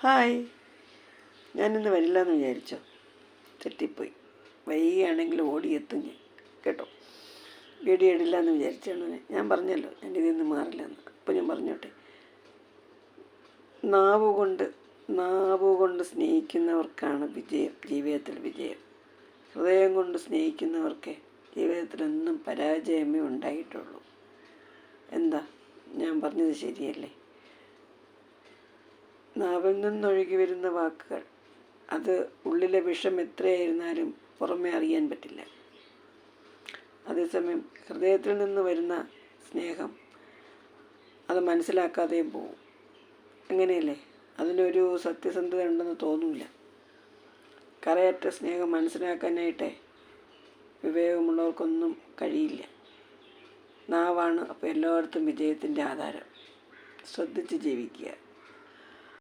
Hi, ഞാനിന്ന് വരില്ലെന്ന് വിചാരിച്ചോ? തെറ്റിപ്പോയി. വൈകിയാണെങ്കിൽ ഓടിയെത്തും ഞാൻ, കേട്ടോ. വീഡിയോ ഇടില്ല എന്ന് വിചാരിച്ചാണ് ഞാൻ പറഞ്ഞല്ലോ, എൻ്റെ ഇതിൽ നിന്ന് മാറില്ലെന്ന്. അപ്പോൾ ഞാൻ പറഞ്ഞോട്ടെ, നാവുകൊണ്ട് സ്നേഹിക്കുന്നവർക്കാണ് ജീവിതത്തിൽ വിജയം. ഹൃദയം കൊണ്ട് സ്നേഹിക്കുന്നവർക്ക് ജീവിതത്തിലെന്നും പരാജയമേ ഉണ്ടായിട്ടുള്ളൂ. എന്താ ഞാൻ പറഞ്ഞത് ശരിയല്ലേ? നാവിൽ നിന്നൊഴുകി വരുന്ന വാക്കുകൾ, അത് ഉള്ളിലെ വിഷം എത്രയായിരുന്നാലും പുറമേ അറിയാൻ പറ്റില്ല. അതേസമയം ഹൃദയത്തിൽ നിന്ന് വരുന്ന സ്നേഹം അത് മനസ്സിലാക്കാതെയും പോവും. അങ്ങനെയല്ലേ? അതിനൊരു സത്യസന്ധത ഉണ്ടെന്ന് തോന്നില്ല. കറയറ്റ സ്നേഹം മനസ്സിലാക്കാനായിട്ട് വിവേകമുള്ളവർക്കൊന്നും കഴിയില്ല. നാവാണ് അപ്പോൾ എല്ലായിടത്തും വിജയത്തിൻ്റെ ആധാരം. ശ്രദ്ധിച്ച് ജീവിക്കുക.